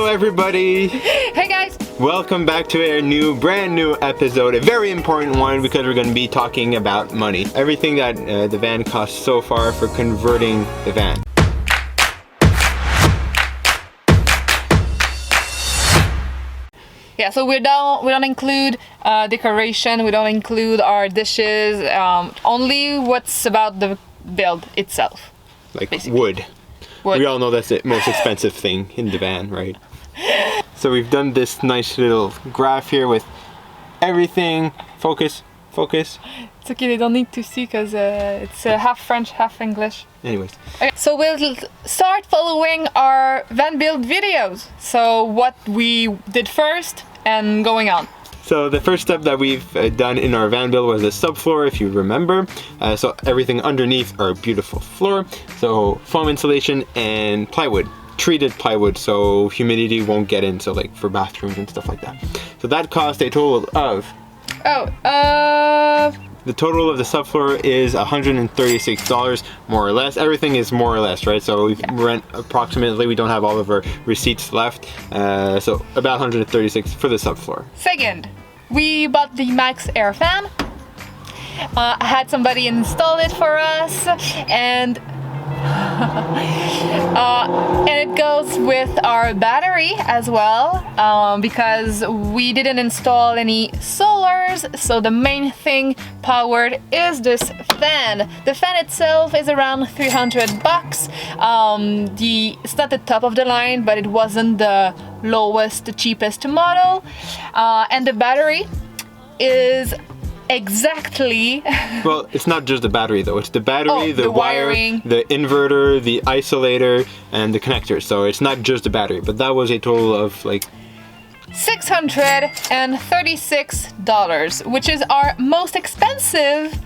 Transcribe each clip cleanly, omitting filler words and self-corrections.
Hello everybody! Hey guys! Welcome back to a brand new episode, a very important one because we're going to be talking about money. Everything that the van costs so far for converting the van. Yeah, so we don't include decoration, we don't include our dishes, only what's about the build itself. Like basically. wood. We all know that's the most expensive thing in the van, right? So we've done this nice little graph here with everything. Focus. It's okay, they don't need to see because it's half French, half English. Anyways. Okay, so we'll start following our van build videos. So what we did first and going on. So the first step that we've done in our van build was the subfloor, if you remember. So everything underneath our beautiful floor. So foam insulation and plywood, treated plywood, so humidity won't get in. So like for bathrooms and stuff like that. So that cost a total of. The total of the subfloor is $136, more or less. Everything is more or less, right? So we rent approximately, we don't have all of our receipts left. So about $136 for the subfloor. Second, we bought the Max Air fan. I had somebody install it for us, and it goes with our battery as well, because we didn't install any solars, so the main thing powered is this fan. The fan itself is around $300. It's not the top of the line, but it wasn't the lowest, the cheapest model, and the battery is exactly. Well, it's not just the battery though. It's the battery, the wire, wiring, the inverter, the isolator, and the connector. So it's not just the battery, but that was a total of like $636, which is our most expensive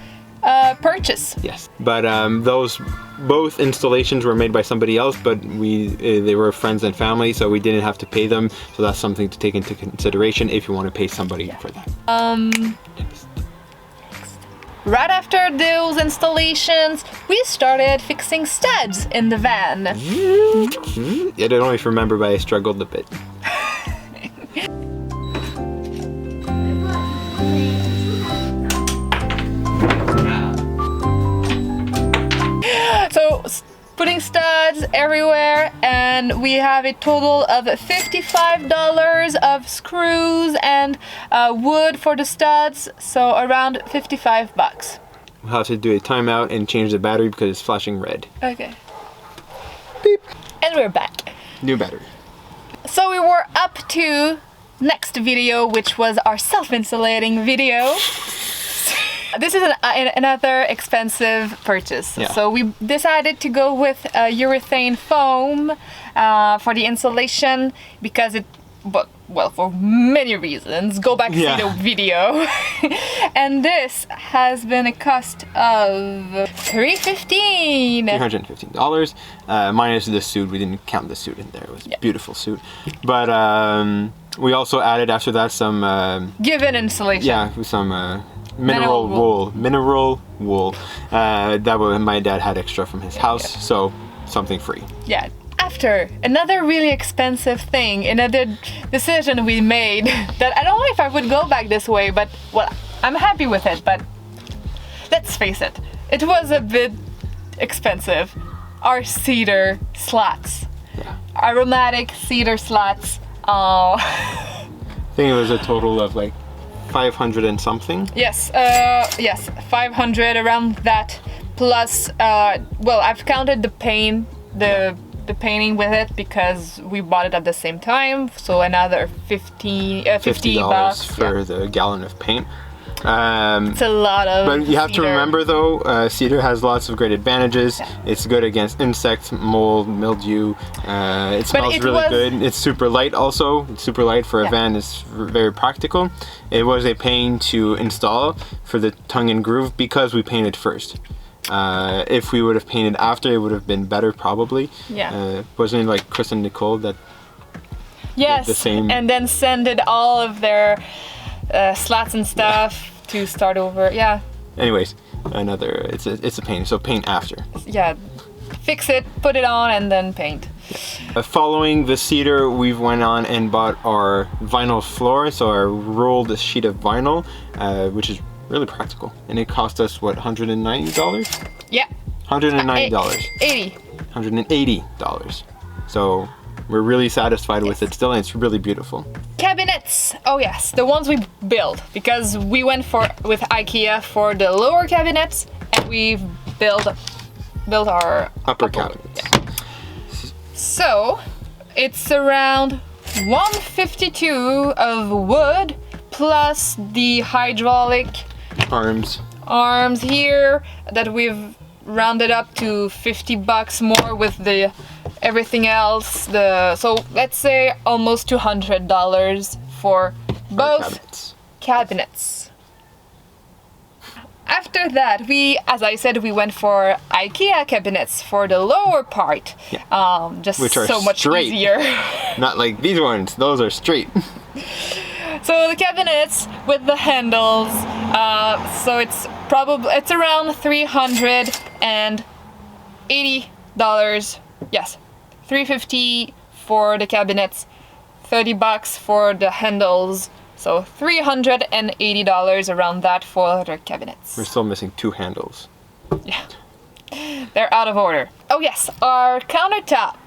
purchase. Yes, but those both installations were made by somebody else, but they were friends and family, so we didn't have to pay them. So that's something to take into consideration if you want to pay somebody for that. Right after those installations, we started fixing studs in the van. I don't know if you remember, but I struggled a bit. So putting studs everywhere, and we have a total of $55 of screws and wood for the studs, so around $55. We'll have to do a timeout and change the battery because it's flashing red. Okay. Beep. And we're back. New battery. So we were up to next video, which was our self-insulating video. This is another expensive purchase. Yeah. So we decided to go with urethane foam for the insulation because well, for many reasons. Go back to see the video. And this has been a cost of $315 minus the suit. We didn't count the suit in there. It was a beautiful suit. But we also added after that some given insulation. Yeah, some mineral wool that my dad had extra from his house, so something free. Yeah. After another really expensive thing, another decision we made that I don't know if I would go back this way, but well, I'm happy with it, but let's face it, it was a bit expensive. Our cedar slats. Yeah. Aromatic cedar slats. I think it was a total of like 500 and something. Yes, 500 around that. Plus, well, I've counted the paint, the painting with it because we bought it at the same time. So another $50 for the gallon of paint. It's a lot of. But you have cedar. to remember though, cedar has lots of great advantages. Yeah. It's good against insects, mold, mildew. It smells really good. It's super light also. It's super light for a van. It's very practical. It was a pain to install for the tongue and groove because we painted first. If we would have painted after, it would have been better probably. Yeah. Wasn't it like Chris and Nicole that? Yes. The same. And then sended all of their slats and stuff to start over. Yeah. Anyways, it's a paint. So paint after. Yeah. Fix it, put it on, and then paint. Following the cedar, we went on and bought our vinyl floor, so our rolled sheet of vinyl, which is really practical. And it cost us, what, $190? Yeah. $190. 80. $180. So we're really satisfied with it still, and it's really beautiful. Cabinets. Oh yes, the ones we built, because we went with IKEA for the lower cabinets, and we've built our upper cabinets. Yeah. So it's around 152 of wood plus the hydraulic arms here that we've rounded up to $50 more with the everything else. So let's say almost $200 for both cabinets. After that, as I said, we went for IKEA cabinets for the lower part. Yeah. Which are so much easier. Not like these ones; those are straight. So the cabinets with the handles. So it's around $380. Yes, $350 for the cabinets, $30 for the handles. So $380 around that for the cabinets. We're still missing 2 handles. Yeah, they're out of order. Oh yes, our countertop.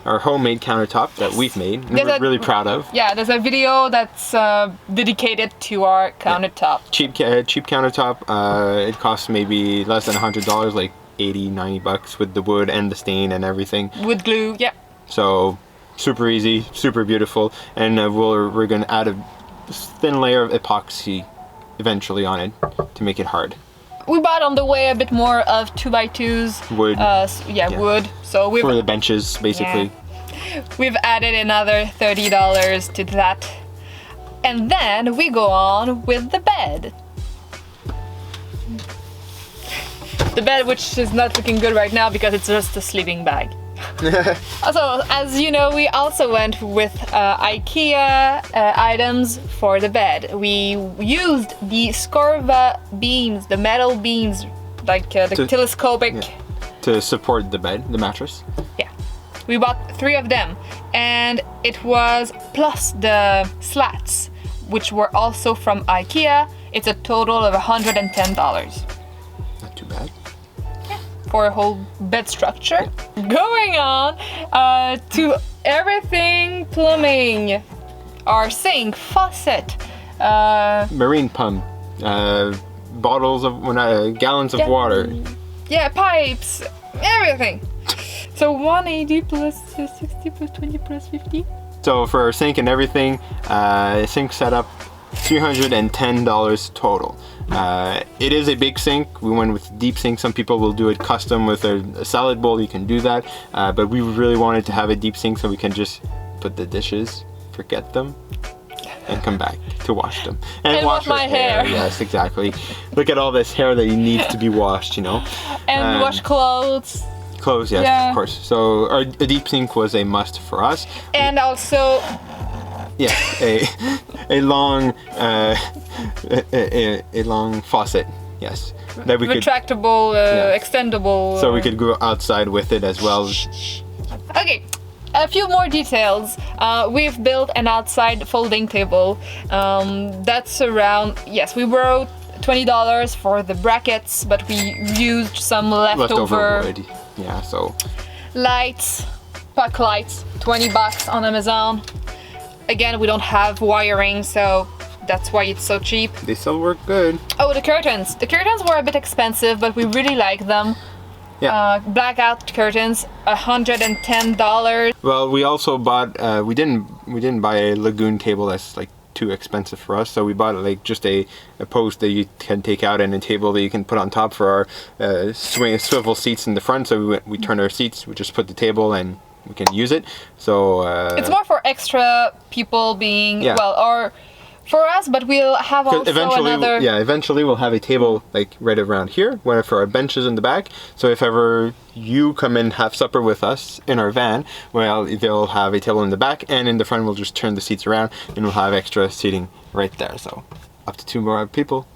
Our homemade countertop that we've made, and we're really proud of. Yeah, there's a video that's dedicated to our countertop. Yeah. Cheap countertop. It costs maybe less than $100, like $80-$90 with the wood and the stain and everything. Wood glue, yeah. So super easy, super beautiful, and we're gonna add a thin layer of epoxy eventually on it to make it hard. We bought on the way a bit more of 2x2s. Wood. Wood. So for the benches, basically. Yeah. We've added another $30 to that. And then we go on with the bed. The bed, which is not looking good right now because it's just a sleeping bag. So, as you know, we also went with IKEA items for the bed. We used the Scorva beams, the metal beams, like the telescopic. Yeah, to support the bed, the mattress. Yeah. We bought 3 of them, and it was plus the slats, which were also from IKEA. It's a total of $110. Not too bad. For a whole bed structure. Going on to everything plumbing. Our sink, faucet, marine pump, bottles of gallons of water. Yeah, pipes, everything. So 180 plus 60 plus 20 plus 50. So for our sink and everything, sink setup, $310 total. It is a big sink. We went with deep sink. Some people will do it custom with a salad bowl. You can do that. But we really wanted to have a deep sink so we can just put the dishes, forget them, and come back to wash them. And wash my hair. Yes, exactly. Look at all this hair that needs to be washed, you know. And wash clothes. Clothes, yes, yeah. Of course. So a deep sink was a must for us. And also... Yeah, a long faucet. Yes, that we retractable, extendable. So we could go outside with it as well. Okay, a few more details. We've built an outside folding table. That's around. Yes, we wrote $20 for the brackets, but we used some leftover wood. Yeah, so. Lights, puck lights, $20 on Amazon. Again, we don't have wiring, so that's why it's so cheap. They still work good. Oh, the curtains. The curtains were a bit expensive, but we really like them. Yeah. Blackout curtains, $110. Well, we also bought. We didn't buy a lagoon table that's like too expensive for us, so we bought like just a post that you can take out and a table that you can put on top for our swivel seats in the front. So we turn our seats, we just put the table and we can use it. So it's more for extra people being or for us, but we'll have also another. Eventually we'll have a table like right around here, for our benches in the back. So if ever you come and have supper with us in our van, well, they'll have a table in the back, and in the front we'll just turn the seats around, and we'll have extra seating right there. So up to 2 more people.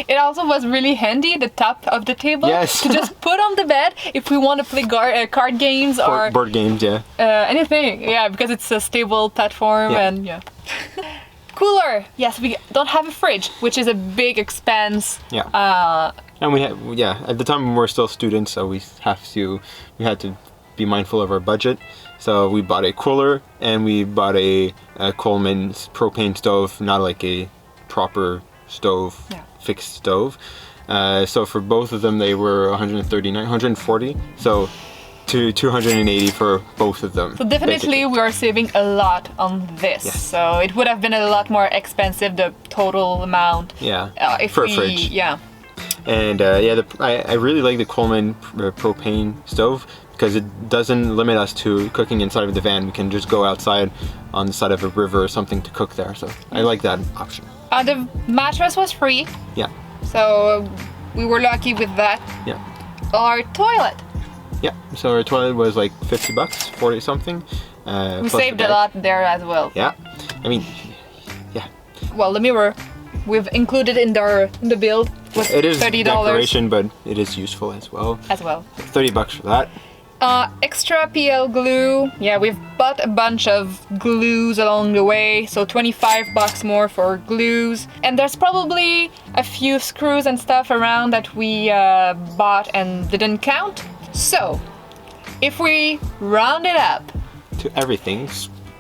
It also was really handy, the top of the table, Yes. to just put on the bed if we want to play card games or Board games, yeah. anything. Yeah, because it's a stable platform and yeah. Cooler. Yes, we don't have a fridge, which is a big expense. Yeah. And we had, at the time we were still students, so we had to be mindful of our budget. So we bought a cooler and we bought a Coleman's propane stove, not like a proper stove, fixed stove. So for both of them, they were 140. So to 280 for both of them. So definitely basically. we are saving a lot on this. Yes. So it would have been a lot more expensive, the total amount. Yeah. If for we, a fridge. Yeah. And I really like the Coleman propane stove because it doesn't limit us to cooking inside of the van. We can just go outside on the side of a river or something to cook there. So I like that option. The mattress was free. Yeah. So we were lucky with that. Yeah. Our toilet. Yeah. So our toilet was like $50, 40 something. We saved a lot there as well. Yeah. I mean, yeah. Well, the mirror we've included in the build was It is $30. decoration, but it is useful as well. $30 for that. Extra PL glue. Yeah, we've bought a bunch of glues along the way, so $25 more for glues. And there's probably a few screws and stuff around that we bought and didn't count. So, if we round it up to everything,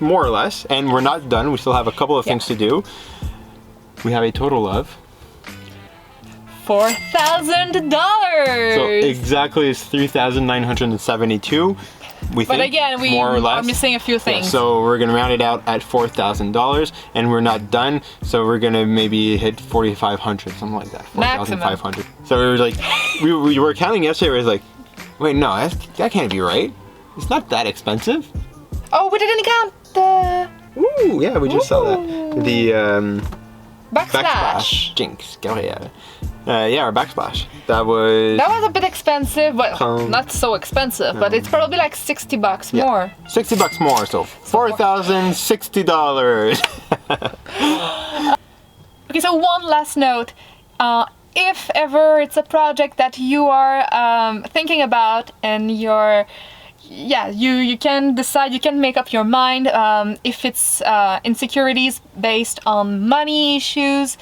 more or less, and we're not done, we still have a couple of things to do. We have a total of $4,000. So exactly it's 3,972. But again, we more or less. are missing a few things. Yeah, so we're gonna round it out at $4,000, and we're not done. So we're gonna maybe hit 4,500, something like that. 4,500. So we were like, we were counting yesterday. We was like, wait, no, that can't be right. It's not that expensive. Oh, we didn't count the. Ooh, yeah, we just saw that. The backsplash. Jinx. Go ahead. Yeah, our backsplash. That was a bit expensive, but not so expensive. But it's probably like $60 more. $60 more, so $4,060. Okay, so one last note. If ever it's a project that you are thinking about and you can decide, you can make up your mind if it's insecurities based on money issues,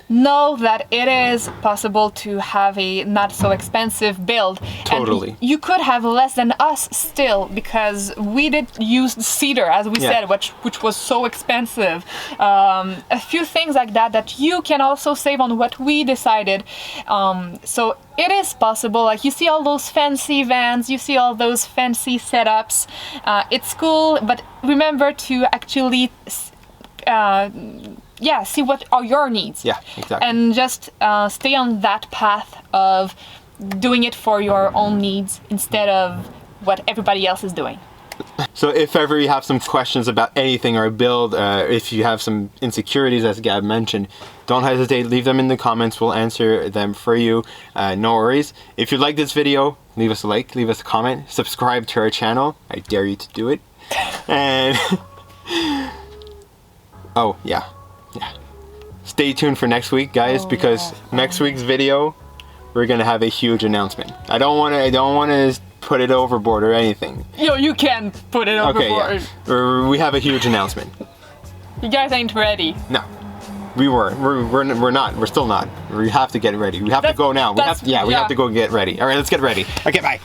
know that it is possible to have a not so expensive build. Totally. And you could have less than us still, because we did use cedar, as we said, which was so expensive. A few things like that you can also save on what we decided. So it is possible. Like, you see all those fancy vans, you see all those fancy setups. It's cool, but remember to actually see what are your needs. Yeah, exactly. And just stay on that path of doing it for your own needs instead of what everybody else is doing. So if ever you have some questions about anything or build, if you have some insecurities, as Gab mentioned, don't hesitate, leave them in the comments. We'll answer them for you. No worries. If you like this video, leave us a like, leave us a comment, subscribe to our channel. I dare you to do it. And oh yeah. Stay tuned for next week, guys, because next week's video we're gonna have a huge announcement. I don't want to put it overboard or anything. You can put it overboard. Yeah. We have a huge announcement. You guys ain't ready. No, we weren't. We're not. We're still not. We have to get ready. We have to go now. We have to go get ready. All right, let's get ready. Okay, bye.